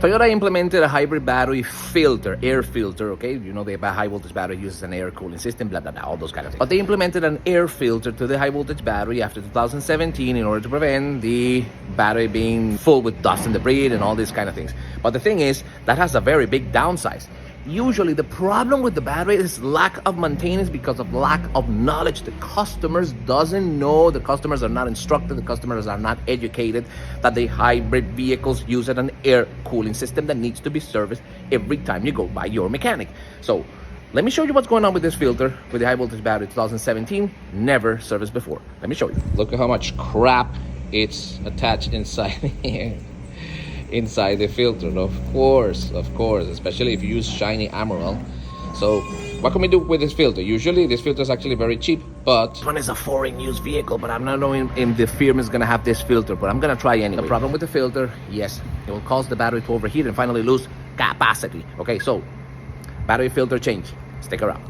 Toyota implemented a hybrid battery filter, air filter, okay? You know, the high voltage battery uses an air cooling system, blah, blah, blah, all those kind of things. But they implemented an air filter to the high voltage battery after 2017 in order to prevent the battery being full with dust and debris and all these kind of things. But the thing is, that has a very big downside. Usually the problem with the battery is lack of maintenance because of lack of knowledge. The customers doesn't know, the customers are not instructed, the customers are not educated that the hybrid vehicles use an air cooling system that needs to be serviced every time you go by your mechanic. So let me show you what's going on with this filter with the high voltage battery 2017, never serviced before. Let me show you. Look at how much crap it's attached inside here. Inside the filter, of course, especially if you use shiny Emerald. So what can we do with this filter? Usually this filter is actually very cheap, but this one is a foreign used vehicle, but I'm not knowing if the firm is gonna have this filter, but I'm gonna try anyway. The problem with the filter, yes, it will cause the battery to overheat and finally lose capacity. Okay, so battery filter change, stick around.